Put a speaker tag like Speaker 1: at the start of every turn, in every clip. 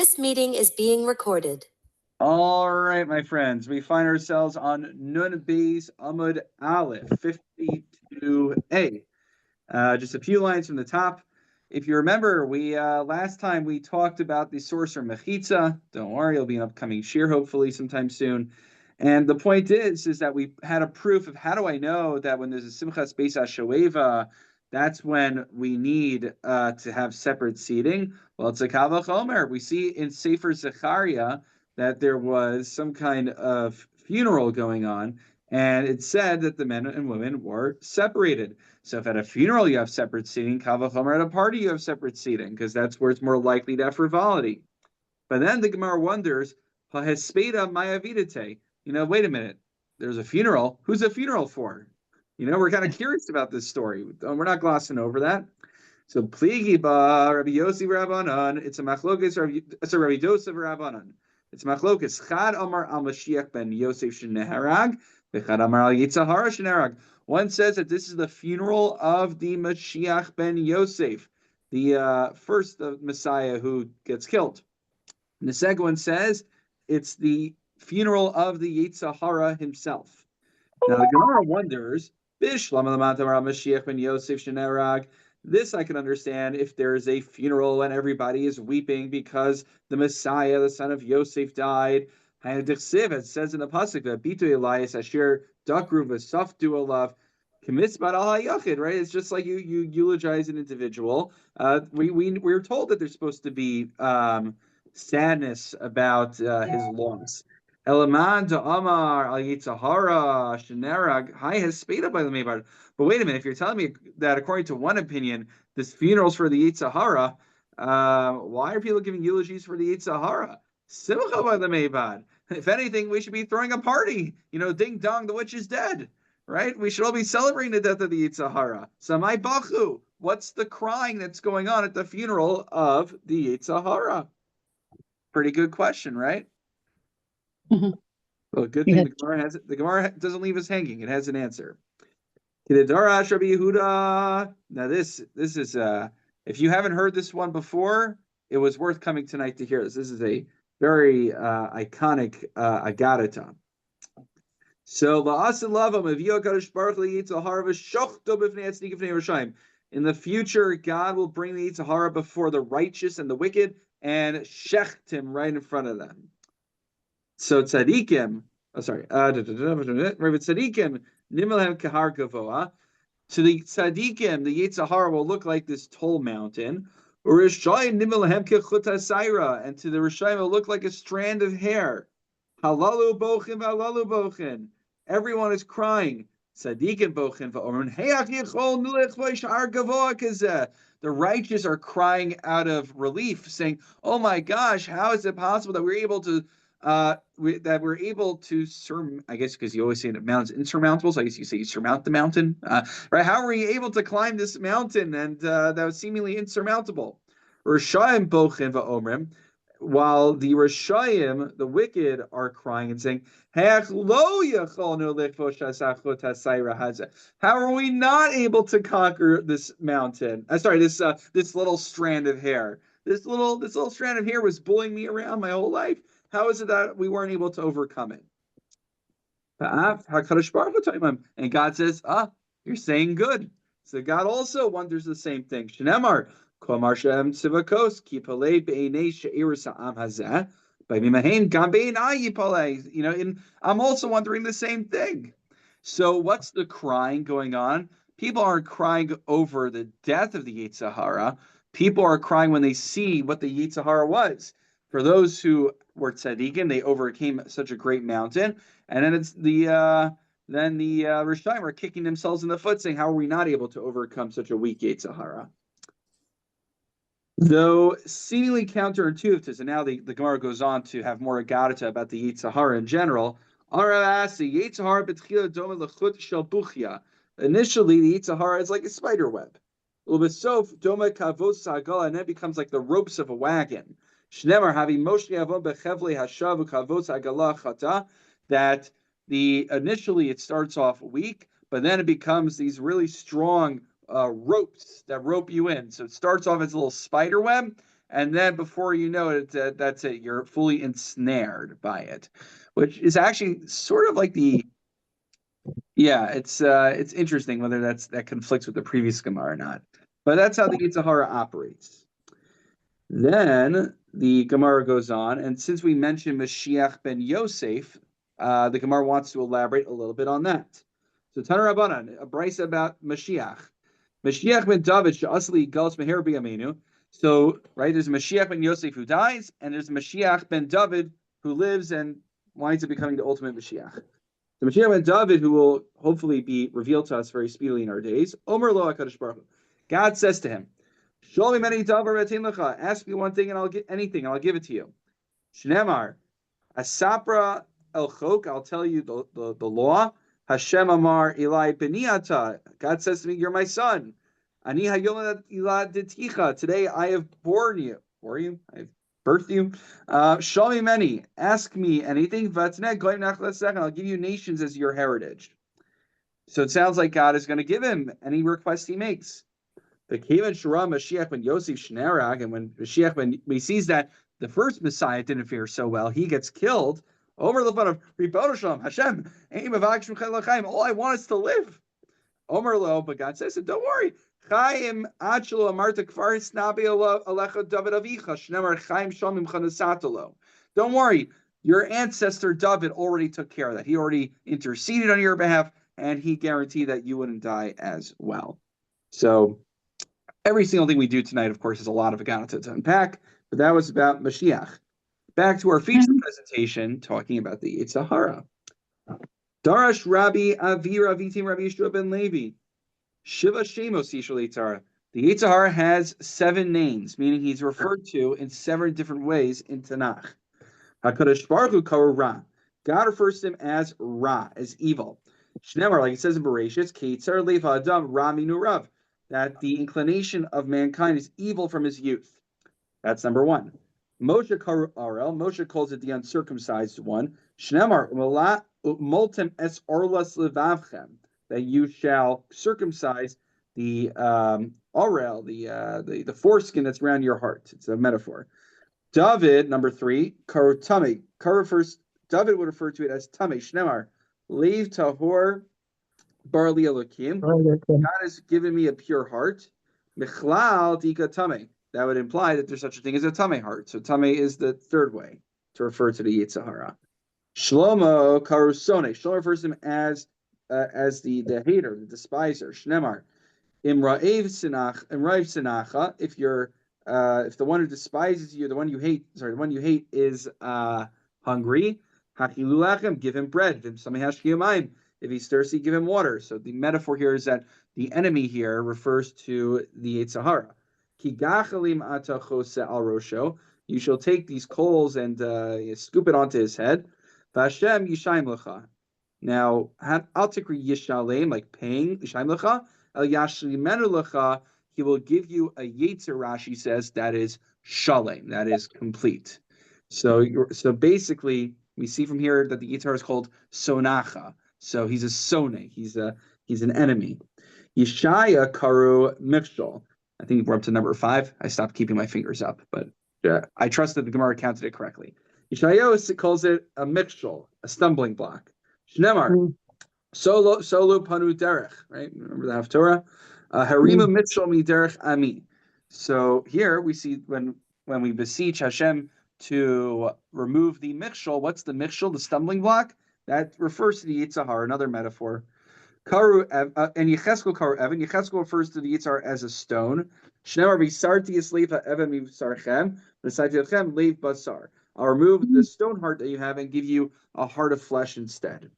Speaker 1: This meeting is being recorded.
Speaker 2: All right, my friends, we find ourselves on Nun Beis Amud Aleph 52a. Just a few lines from the top. If you remember, we last time we talked about the sorcerer Mechitza. Don't worry, it'll be an upcoming shir hopefully sometime soon. And the point is that we had a proof of how do I know that when there's a Simchas Beis HaShoeva, that's when we need to have separate seating. Well, it's a Kal V'chomer. We see in Sefer Zechariah that there was some kind of funeral going on, and it said that the men and women were separated. So if at a funeral you have separate seating, Kal V'chomer at a party you have separate seating, because that's where it's more likely to have frivolity. But then the Gemara wonders, Ha'hespeda mayavidite. Wait a minute. There's a funeral. Who's a funeral for? We're kind of curious about this story. We're not glossing over that. So pligi ba Rabbi Yossi Rabbanan. It's a machlokes. Rabbi Yosef Rabbanan. It's machlokes. Chad Amar al Mashiach ben Yosef sheneharag. V'chad Amar al Yitzhahara sheneharag. One says that this is the funeral of the Mashiach ben Yosef, the first Messiah who gets killed. And the second one says it's the funeral of the Yitzhahara himself. Now the Gemara wonders, this I can understand if there is a funeral and everybody is weeping because the Messiah, the son of Yosef, died. It says in the pasuk that Bitu Elias Asher Dakru V'Saftu Alav K'mitzbat Al HaYachid, right? It's just like you eulogize an individual. We're told that there's supposed to be sadness about his loss. Elaman to Amar al Yitzhahara Shenerag Hai has speed up by the Mebar. But wait a minute, if you're telling me that according to one opinion, this funeral's for the Yitzhahara, why are people giving eulogies for the Yitzhahara? Simcha by the Meibad. If anything, we should be throwing a party. Ding dong, the witch is dead, right? We should all be celebrating the death of the Yitzhahara. Samai Bachu. What's the crying that's going on at the funeral of the Yitzhahara? Pretty good question, right?
Speaker 3: Mm-hmm.
Speaker 2: Well, good thing the Gemara doesn't leave us hanging. It has an answer. Now this is if you haven't heard this one before, it was worth coming tonight to hear this. This is a very iconic Agadata. So in the future, God will bring the Yitzhahara before the righteous and the wicked and shecht him right in front of them. So tzadikim, tzadikim nimelhem kahar gavoa. To the tzadikim, the Yitzhahara will look like this tall mountain. Or rishayim nimelhem kechuta saira, and to the rishayim will look like a strand of hair. Halalu bochin v'halalu bochin. Everyone is crying. Tzadikim bochin v'omrin heach yichol nulech v'yishar gavoa kazeh. The righteous are crying out of relief, saying, "Oh my gosh, how is it possible that we're able to I guess because you always say that mountains insurmountable, so I guess you say you surmount the mountain, right? How are we able to climb this mountain and that was seemingly insurmountable?" Rishayim bochin va'omrim, while the Rishayim, the wicked, are crying and saying, "How are we not able to conquer this mountain? This little strand of hair. This little strand of hair was bullying me around my whole life. How is it that we weren't able to overcome it?" And God says, you're saying good. So God also wonders the same thing. Shnemar, and I'm also wondering the same thing. So what's the crying going on? People aren't crying over the death of the Yitzhahara. People are crying when they see what the Yitzhahara was. For those who were tzaddikim, they overcame such a great mountain, and then it's the Rishayim are kicking themselves in the foot, saying, "How are we not able to overcome such a weak Yitzhahara?" Though seemingly counterintuitive to, and now the Gemara goes on to have more agadata about the Yitzhahara in general. Initially, the Yitzhahara is like a spider web. And then it becomes like the ropes of a wagon. That initially it starts off weak, but then it becomes these really strong ropes that rope you in. So it starts off as a little spider web, and then before you know it, that's it. You're fully ensnared by it, which is actually sort of like it's interesting whether that conflicts with the previous Gemara or not. But that's how the Yetzer Hara operates. Then the Gemara goes on, and since we mentioned Mashiach ben Yosef, the Gemara wants to elaborate a little bit on that. So Tana Rabbanan, a brisa about Mashiach. Mashiach ben David she'asli galus meher b'yameinu. So, right, there's a Mashiach ben Yosef who dies, and there's a Mashiach ben David who lives and winds up becoming the ultimate Mashiach. The Mashiach ben David, who will hopefully be revealed to us very speedily in our days. Omer lo HaKadosh Baruch Hu. God says to him, show me many davar lecha. Ask me one thing and I'll get anything, and I'll give it to you. Shnemar, asapra el chok, I'll tell you the law. Hashem amar Eli beniata. God says to me, you're my son. Ani hayom iladiticha. Today I have born you. Bore you? I've birthed you. Show me many. Ask me anything. Vatne goyim nachlasech. I'll give you nations as your heritage. So it sounds like God is going to give him any request he makes. The Kevin Shura Mashiach ben Yosef Shnerag, and when Mashiach when he sees that the first Messiah didn't fare so well, he gets killed. Over the fun of Ribono Shalom Hashem, all I want is to live. Omer lo, but God says, don't worry. Chaim achlo amarta kfar snabi alecha David avicha shnemar chaim shomim chanasatalo. Don't worry, your ancestor David already took care of that. He already interceded on your behalf, and he guaranteed that you wouldn't die as well. So every single thing we do tonight, of course, is a lot of Agana to unpack, but that was about Mashiach. Back to our feature presentation, talking about the Yetzer Hara. Darash Rabbi Avi Ravitim Rabbi Yeshua ben Levi. Shiva Shemos Yishul Yetzer Hara. The Yetzer Hara has 7 names, meaning he's referred to in 7 different ways in Tanakh. HaKadosh Baruch Hu Karo Ra. God refers to him as Ra, as evil. Shnemar, like it says in Bereshit, Keitzer Leva Adam Ra Minu Rav, that the inclination of mankind is evil from his youth. That's number 1. Moshe Karu Arel, Moshe calls it the uncircumcised one. Shnemar Moltem es orlas levavchem, that you shall circumcise the Arel, the foreskin that's around your heart. It's a metaphor. David, number 3, Karu Tame. David would refer to it as Tame. Shnemar Lev Tahor Barli Elokim. God has given me a pure heart. Michlal Dika Tame. That would imply that there's such a thing as a Tame heart. So Tame is the 3rd way to refer to the Yetzer Hara. Shlomo Karusone. Shlomo refers to him as the hater, the despiser. Shnemar Imra'ev Sinacha. If the one who despises you, the one you hate is hungry. Hachilulachem, give him bread. If he's thirsty, give him water. So the metaphor here is that the enemy here refers to the Yetzer Hara. You shall take these coals and scoop it onto his head. Vashem yishayim lecha. Now, al tikri yishalem, like paying yishayim lecha. El yashlimenu lecha. He will give you a yetzer. Rashi says that is shalem, that is complete. So basically, we see from here that the Yetzer Hara is called sonacha. So he's a sone. He's an enemy. Yeshaya karu mikshol. I think we're up to number 5. I stopped keeping my fingers up, but I trust that the Gemara counted it correctly. Yeshayahu calls it a mikshol, a stumbling block. Shnemar, solo panu derech, right? Remember the Haftorah? Harima mikshol mi derech ami. So here we see when we beseech Hashem to remove the mikshol, what's the mikshol, the stumbling block? That refers to the Yetzer Hara, another metaphor. Karu and Yecheskel Karu Evan. Yecheskel refers to the Yetzer Hara as a stone. Shnemar Bisarti Yisleifa Evan Mivsarchem, Besartichem Leiv Basar. I'll remove the stone heart that you have and give you a heart of flesh instead.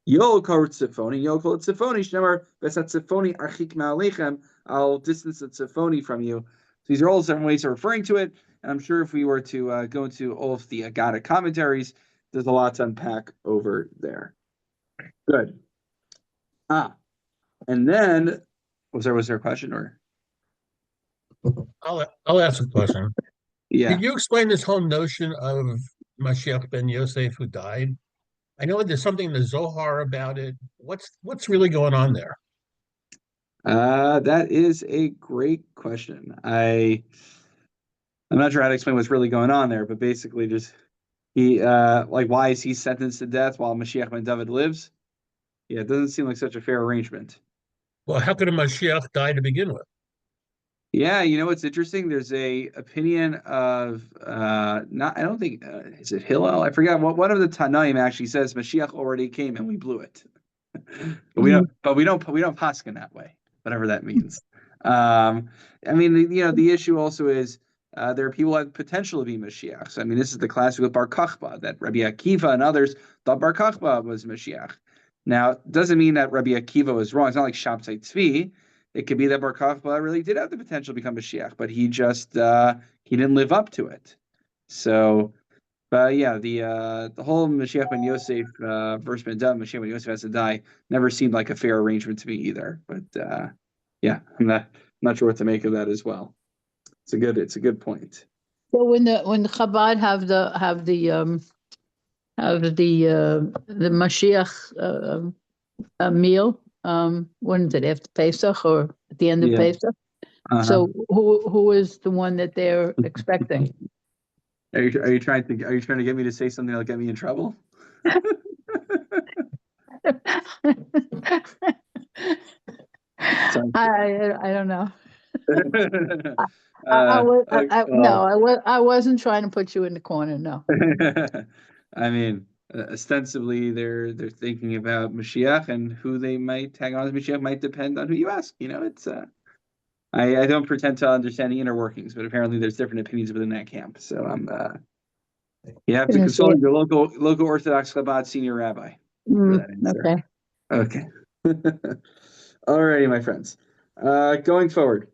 Speaker 2: Yol Karu Tzifoni, Yol Kol Tzifoni, Shnemar Besat Tzifoni Archik Ma'alechem. I'll distance the Tzifoni from you. So these are all different ways of referring to it. And I'm sure if we were to go into all of the Agada commentaries, there's a lot to unpack over there. Good. And then was there a question or?
Speaker 3: I'll ask a question.
Speaker 2: Yeah.
Speaker 3: Could you explain this whole notion of Mashiach ben Yosef who died? I know there's something in the Zohar about it. What's really going on there?
Speaker 2: That is a great question. I'm not sure how to explain what's really going on there, but basically just he like why is he sentenced to death while Mashiach ben David lives? Yeah, it doesn't seem like such a fair arrangement.
Speaker 3: Well, how could a Mashiach die to begin with?
Speaker 2: Yeah, you know what's interesting? There's a opinion of not I don't think is it Hillel? I forgot what one of the Tanaim actually says Mashiach already came and we blew it. But we don't paskin that way, whatever that means. I mean, the issue also is there are people that have potential to be Mashiachs. I mean, this is the classic with Bar Kochba, that Rabbi Akiva and others thought Bar Kochba was Mashiach. Now, it doesn't mean that Rabbi Akiva was wrong. It's not like Shabtai Tzvi. It could be that Bar Kochba really did have the potential to become Mashiach, but he just he didn't live up to it. So. But yeah, the whole Mashiach ben Yosef verse ben Dav, Mashiach ben Yosef has to die, never seemed like a fair arrangement to me either. But yeah, I'm not sure what to make of that as well. It's a good point.
Speaker 4: So when the Chabad the Mashiach meal, when is it, after Pesach or at the end of
Speaker 2: Yeah.
Speaker 4: Pesach? So who is the one that they're expecting?
Speaker 2: Are you trying to get me to say something that'll get me in trouble?
Speaker 4: I don't know.
Speaker 2: Well,
Speaker 4: I wasn't trying to put you in the corner. No.
Speaker 2: I mean, ostensibly they're thinking about Mashiach, and who they might tag on as Mashiach might depend on who you ask. It's I don't pretend to understand the inner workings, but apparently there's different opinions within that camp. So you have to consult your local Orthodox Chabad senior rabbi for that answer. Okay. Alrighty, my friends. Going forward.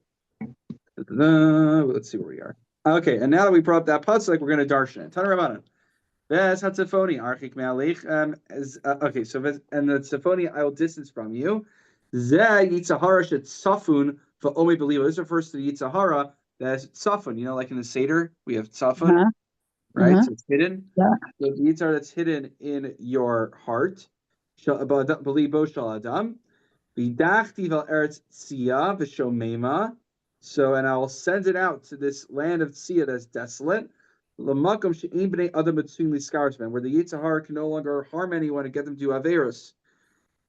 Speaker 2: Let's see where we are. Okay, and now that we brought up that pasuk, we're going to darshan it. Tana Rabbanan. Ves hatzafoni archik me'aleich. Okay, so and the tzafoni I will distance from you. Zeh yitzahara shetzafun va'omi believa. This refers to the yitzahara that's tzafun. Like in the Seder, we have tzafun, right? So it's hidden.
Speaker 4: Yeah.
Speaker 2: So the yitzhara that's hidden in your heart. Belibo shal adam. V'dachti vel eretz tzia v'shomema. So, and I will send it out to this land of tzia that's desolate. L'makom she'im b'nei adam mitzuyim liskartman, where the yitzhara can no longer harm anyone and get them to do averus.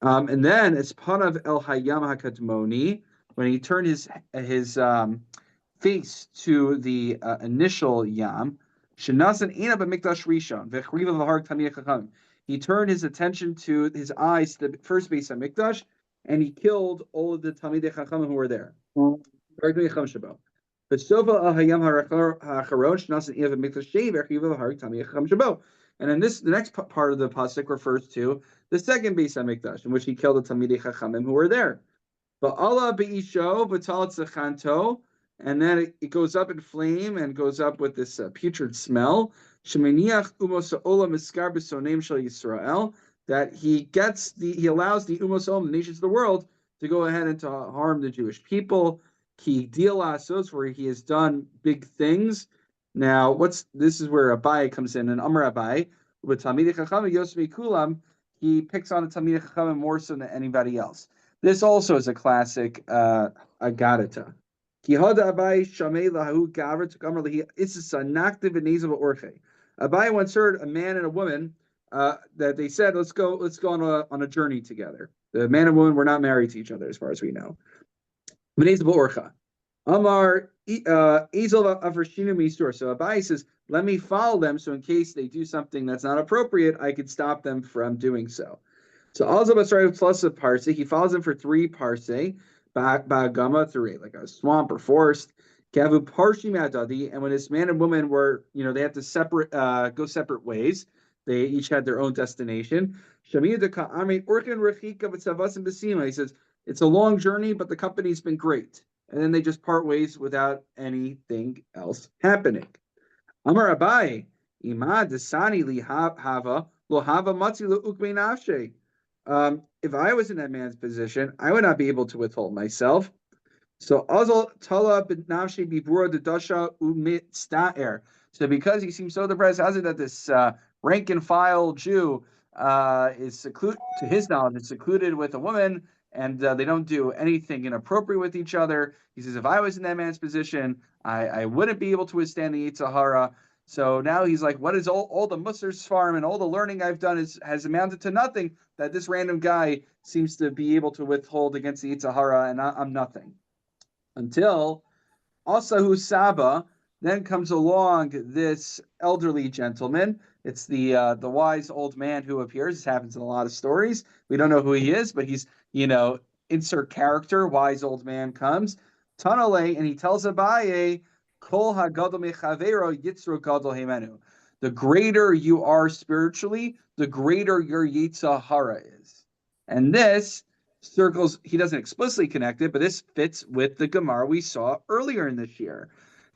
Speaker 2: And then it's panav el hayam hakadmoni, when he turned his face to the initial yam. Shenasan ina b'mikdash rishon v'chriva v'harg tamiyah chachamim. He turned his attention to his eyes to the first base of Mikdash, and he killed all of the Talmidei Chachamim who were there. But and then the next part of the pasuk refers to the second base of Mikdash, in which he killed the Talmidei Chachamim who were there. But Allah be'isho b'talat zachanto, and then it goes up in flame and goes up with this putrid smell. Sheminiach umos ha'olam miskar b'soneim shel Yisrael, that he allows the umos ha'olam, the nations of the world, to go ahead and to harm the Jewish people. Ki deal asos, where he has done big things. Now, this is where Abai comes in, and Amar Abai with Talmidei Chachamim Yosmi Kulam, he picks on the Talmidei Chachamim more so than anybody else. This also is a classic agadita. Abai once heard a man and a woman that they said, let's go on a journey together. The man and woman were not married to each other, as far as we know. Amar Ezel Avrishinu Misur. So Abai says, let me follow them, so in case they do something that's not appropriate, I could stop them from doing so. So also plus a parseh, he follows them for 3 parseh, ba'agama, through like a swamp or forest. Kavu parshim adadi, and when this man and woman were, they had to go separate ways. They each had their own destination. He says, it's a long journey, but the company's been great. And then they just part ways without anything else happening. Amar Abai, Ima desani li hava lo hava matzi lo ukme nafshe. If I was in that man's position, I would not be able to withhold myself. So Azal Tala Nafshi Bibura the Dasha Umit Sta'er. So because he seems so depressed, how's it that this rank and file Jew is secluded, to his knowledge, is secluded with a woman, and they don't do anything inappropriate with each other. He says, if I was in that man's position, I wouldn't be able to withstand the Yetzer Hara. So now he's like, what is all the Musar farm and all the learning I've done has amounted to nothing, that this random guy seems to be able to withhold against the Yetzer Hara, and I'm nothing. Until Asahu Saba, then comes along this elderly gentleman. It's the wise old man who appears. This happens in a lot of stories. We don't know who he is, but he's, insert character, wise old man comes. Tanale, and he tells Abaye, Kol hagadol mechavero yitzro gadol hemenu. The greater you are spiritually, the greater your Yetzer Hara is. And this circles, he doesn't explicitly connect it, but this fits with the Gemara we saw earlier in this year,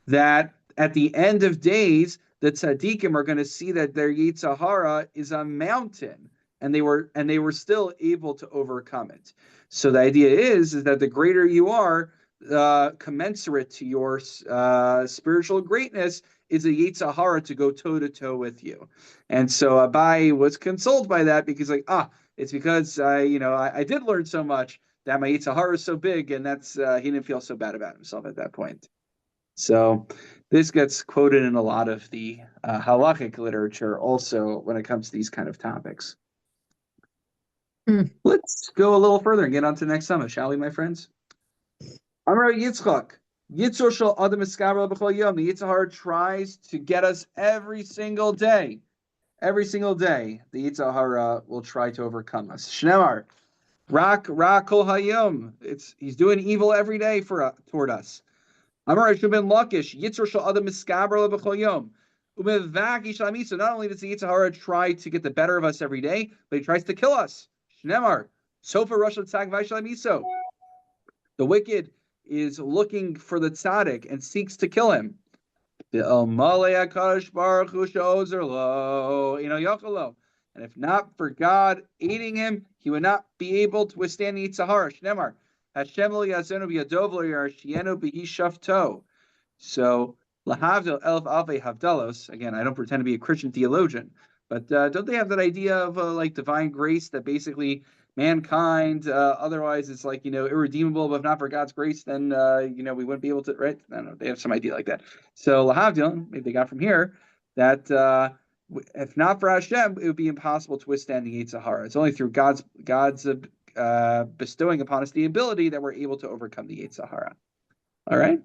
Speaker 2: that at the end of days, the tzaddikim are going to see that their Yetzer Hara is a mountain, and they were still able to overcome it. So the idea is that the greater you are, commensurate to your spiritual greatness, is a Yetzer Hara to go toe to toe with you. And so Abai was consoled by that, because it's because I did learn so much that my Yetzer Hara is so big, and that's he didn't feel so bad about himself at that point. So this gets quoted in a lot of the halachic literature also when it comes to these kind of topics. Let's go a little further and get on to the next summit, shall we, my friends? Amar Yitzchak, Yitzur shel Adam Eskaber b'chol yom. The Yetzer Hara tries to get us every single day. Every single day, the Yetzer Hara will try to overcome us. Shnemar, Rak kol hayom. He's doing evil every day toward us. Amar Yeshua ben Lakish, Yitzur shel Adam Eskaber b'chol yom. Umevaki shalami. So not only does the Yetzer Hara try to get the better of us every day, but he tries to kill us. Shnemar, Sofa Rosh Tzag Vaishalamiso. The wicked is looking for the tzaddik and seeks to kill him. The Malay HaKadosh Baruch Hu she'ozer lo, yachalo. And if not for God aiding him, he would not be able to withstand the Yetzer Hara. Shnemar, Hashem lo yazenu b'yadov lo yarshienu b'hi shafto. So lahavdil elf alvei havdalos. Again, I don't pretend to be a Christian theologian, but don't they have that idea of like divine grace, that basically mankind, otherwise it's like, irredeemable, but if not for God's grace, then, we wouldn't be able to, right? I don't know, they have some idea like that. So lahavdil, maybe they got from here, that if not for Hashem, it would be impossible to withstand the Yetzer Hara. It's only through God's bestowing upon us the ability that we're able to overcome the Yetzer Hara. All right?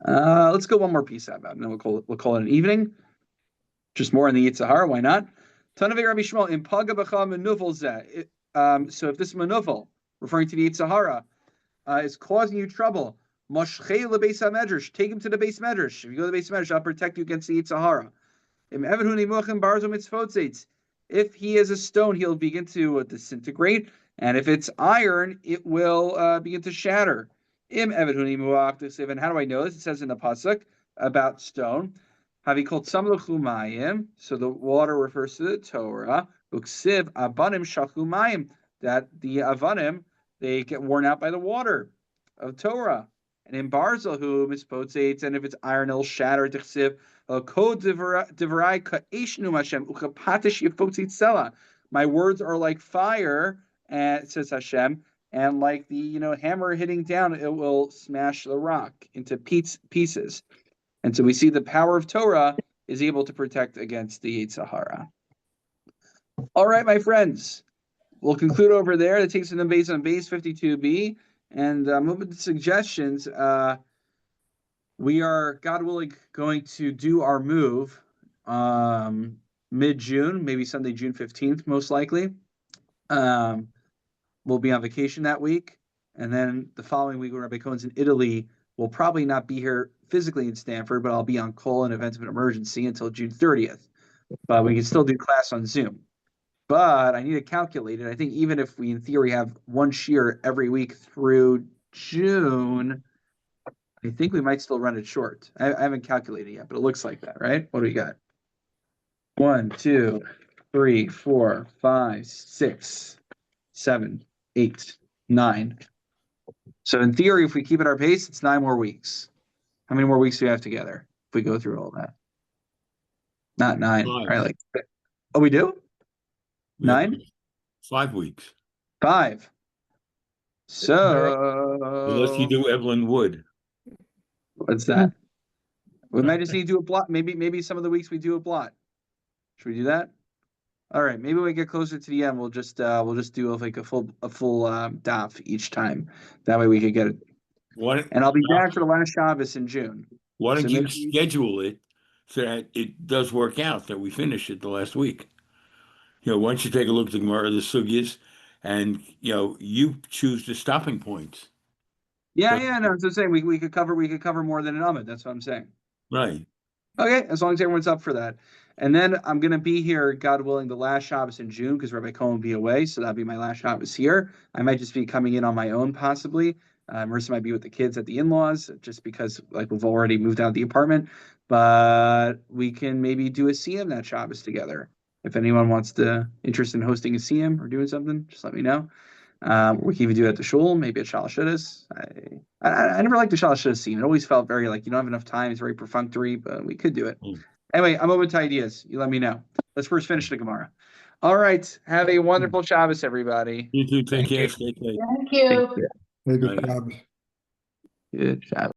Speaker 2: Let's go one more piece out about it, and then we'll call it an evening. Just more on the Yetzer Hara, why not? Tanavei Rabbi Shmuel, in Paga B'cha Menufel Zeh. So if this Menufel, referring to the Yetzer Hara, is causing you trouble, Moshchei lebeis hamedrash, take him to the beis medrash. If you go to the beis medrash, I'll protect you against the Yetzer Hara. If he is a stone, he'll begin to disintegrate, and if it's iron, it will begin to shatter. And how do I know this? It says in the pasuk about stone. Have he called some chumayim? So the water refers to the Torah. Uksiv avanim shachumayim, that the avanim, they get worn out by the water of Torah. And in Barzalhu mispotzates, and if it's iron, it'll shatter. Tichsiv kod divrei ka'eshnu Hashem uchapatish yifotzit sela. My words are like fire, and says Hashem, and like the hammer hitting down, it will smash the rock into pieces. And so we see the power of Torah is able to protect against the Yetzer Hara. All right, my friends, we'll conclude over there. That takes us to base on base 52b, and moving to suggestions. We are, God willing, going to do our move mid-June, maybe Sunday, June 15th, most likely. We'll be on vacation that week, and then the following week when Rabbi Cohen's in Italy, we'll probably not be here physically in Stanford, but I'll be on call in events of an emergency until June 30th. But we can still do class on Zoom. But I need to calculate it. I think even if we, in theory, have one shiur every week through June, I think we might still run it short. I haven't calculated yet, but it looks like that, right? What do we got? 1, 2, 3, 4, 5, 6, 7, 8, 9. So in theory, if we keep at our pace, it's 9 more weeks. How many more weeks do we have together if we go through all that? Not 9,
Speaker 5: 5.
Speaker 2: right? Oh, we do?
Speaker 5: Yeah,
Speaker 2: 9?
Speaker 5: 5 weeks.
Speaker 2: 5.
Speaker 5: Unless you
Speaker 2: So
Speaker 5: do Evelyn Wood.
Speaker 2: what's that? We might just need to do a blot. Maybe some of the weeks we do a blot. Should we do that? All right. Maybe when we get closer to the end, we'll just do like a full daf each time. That way we could get it. And I'll be back for the last Shabbos in June.
Speaker 5: Why don't
Speaker 2: So
Speaker 5: you
Speaker 2: maybe-
Speaker 5: schedule it so that it does work out, that we finish it the last week? Why don't you take a look at the Gemara, the Sugyas, and, you choose the stopping points.
Speaker 2: Yeah. No, so I'm saying we could cover more than an Amud. That's what I'm saying.
Speaker 5: Right.
Speaker 2: Okay, as long as everyone's up for that. And then I'm gonna be here, God willing, the last Shabbos in June because Rabbi Cohen will be away, so that'll be my last Shabbos here. I might just be coming in on my own, possibly. Marissa might be with the kids at the in-laws, just because like we've already moved out of the apartment. But we can maybe do a CM that Shabbos together. If anyone wants to interested in hosting a CM or doing something, just let me know. We can even do it at the shul, maybe at Shalashidus. I never liked the Shalashidus scene. It always felt very like you don't have enough time. It's very perfunctory, but we could do it. Anyway, I'm open to ideas. You let me know. Let's first finish the Gemara. All right. Have a wonderful Shabbos, everybody.
Speaker 5: You too. Take
Speaker 3: Thank
Speaker 5: care.
Speaker 3: you.
Speaker 5: Stay safe.
Speaker 4: Thank you.
Speaker 5: Right.
Speaker 2: Good Shabbos.